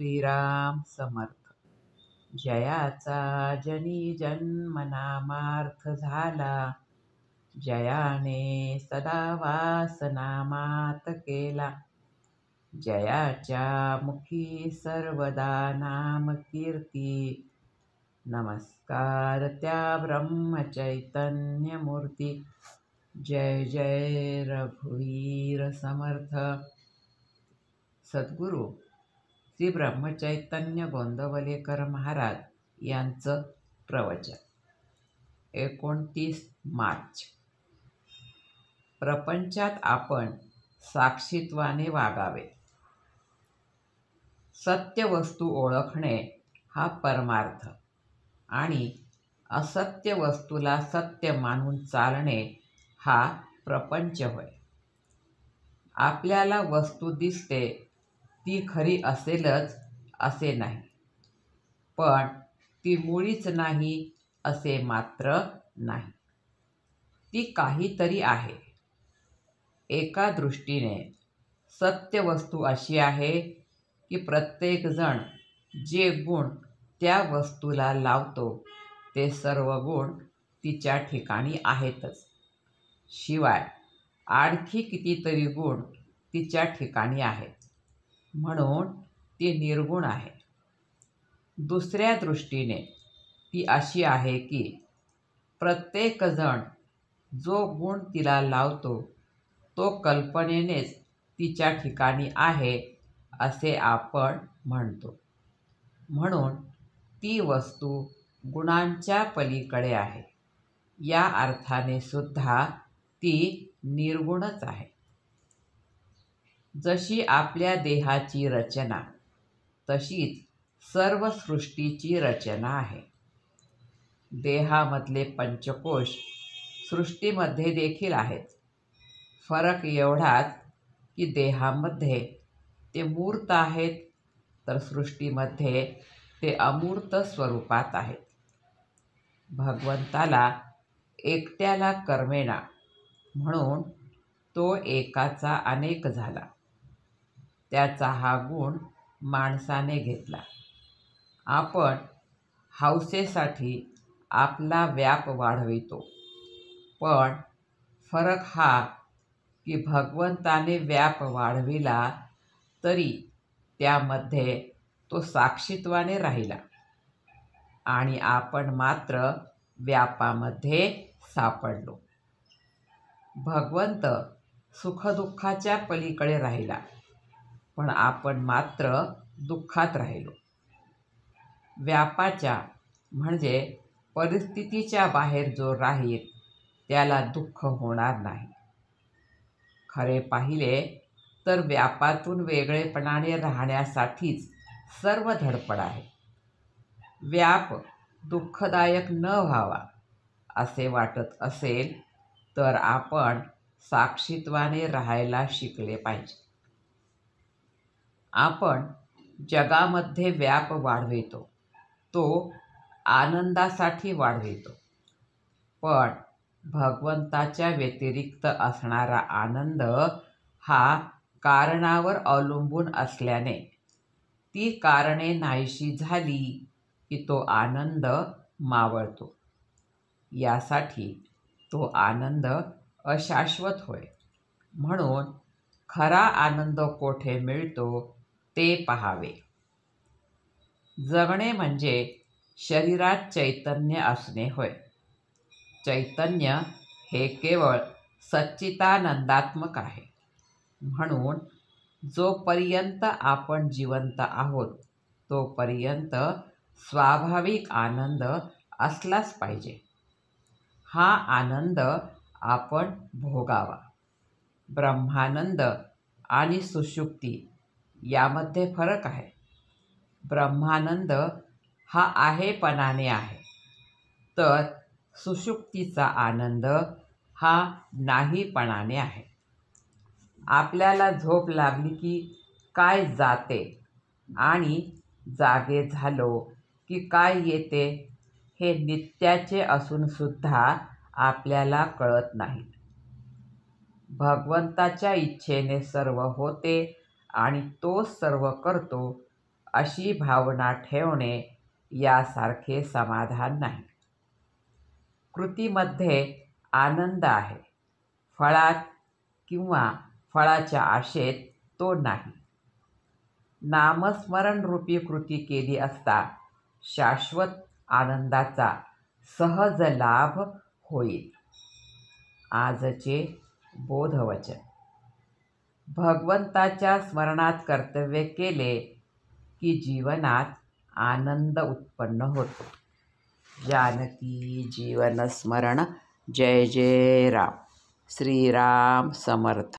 श्रीराम समर्थ. जयाचा जनी जन्मनामार्थ झाला, जयाने सदा वासनामात केला. जयाच्या मुखी सर्वदा नाम कीर्ती, नमस्कार त्या ब्रह्मचैतन्य मूर्ती. जय जय रघुवीर समर्थ. सद्गुरू श्री ब्रह्मचैतन्य गोंदवलेकर महाराज यांचं प्रवचन. 29 मार्च. प्रपंचात आपण साक्षीत्वाने वागावे. सत्य वस्तू ओळखणे हा परमार्थ आणि असत्य वस्तूला सत्य मानून चालणे हा प्रपंच होय. आपल्याला वस्तू दिसते ती खरी असेलच असे नाही, पण ती मुळीच नाही असे मात्र नाही. ती काहीतरी आहे. एका दृष्टीने सत्य वस्तू अशी आहे की प्रत्येकजण जे गुण त्या वस्तूला लावतो ते सर्व गुण तिच्या ठिकाणी आहेतच, शिवाय आणखी कितीतरी गुण तिच्या ठिकाणी आहेत, म्हणून ती निर्गुण आहे. दुसऱ्या दृष्टीने ती अशी आहे की प्रत्येकजण जो गुण तिला लावतो तो कल्पनेनेच तिच्या ठिकाणी आहे असे आपण म्हणतो, म्हणून ती वस्तू गुणांच्या पलीकडे आहे. या अर्थाने सुद्धा ती निर्गुणच आहे. जशी आपल्या देहाची रचना तशीच सर्व सृष्टीची रचना आहे. देहामधले पंचकोश सृष्टीमध्ये देखील आहेत. फरक एवढाच की देहामध्ये ते मूर्त आहेत तर सृष्टीमध्ये ते अमूर्त स्वरूपात आहेत. भगवंताला एकट्याला कर्मेना म्हणून तो एकाचा अनेक झाला. त्याचा हा गुण माणसाने घेतला. आपण हौसेसाठी आपला व्याप वाढवितो, पण फरक हा की भगवंताने व्याप वाढविला तरी त्यामध्ये तो साक्षीत्वाने राहिला आणि आपण मात्र व्यापामध्ये सापडलो. भगवंत सुखदुःखाच्या पलीकडे राहिला, पण आपण मात्र दुःखात राहिलो. व्यापाच्या म्हणजे परिस्थितीच्या बाहेर जो राहील त्याला दुःख होणार नाही. खरे पाहिले तर व्यापातून वेगळेपणाने राहण्यासाठीच सर्व धडपड आहे. व्याप दुःखदायक न व्हावा असे वाटत असेल तर आपण साक्षीत्वाने राहायला शिकले पाहिजे. आपण जगामध्ये व्याप वाढवितो तो आनंदासाठी वाढवितो, पण भगवंताच्या व्यतिरिक्त असणारा आनंद हा कारणावर अवलंबून असल्याने ती कारणे नाहीशी झाली की तो आनंद मावळतो. यासाठी तो आनंद अशाश्वत होय. म्हणून खरा आनंद कोठे मिळतो ते पहावे. जगणे म्हणजे शरीरात चैतन्य असणे होय. चैतन्य हे केवळ सच्चिदानंदात्मक आहे. म्हणून जोपर्यंत आपण जिवंत आहोत तोपर्यंत स्वाभाविक आनंद असलाच पाहिजे. हा आनंद आपण भोगावा. ब्रह्मानंद आणि सुषुप्ती यामध्ये फरक आहे. ब्रह्मानंद हा आहेपणाने आहे, तर सुषुप्तीचा आनंद हा नाहीपणाने आहे. आपल्याला झोप लागली की काय जाते आणि जागे झालो की काय येते हे नित्याचे असून सुद्धा आपल्याला कळत नाही. भगवंताच्या इच्छेने सर्व होते आणि तोच सर्व करतो अशी भावना ठेवणे यासारखे समाधान नाही. कृतीमध्ये आनंद आहे, फळात किंवा फळाच्या आशेत तो नाही. नामस्मरण रूपी कृती केली असता शाश्वत आनंदाचा सहज लाभ होईल. आजचे बोधवचन. भगवंताच्या स्मरणात कर्तव्य केले की जीवनात आनंद उत्पन्न होतो. जानकी जीवन स्मरण. जय जय राम. श्रीराम समर्थ.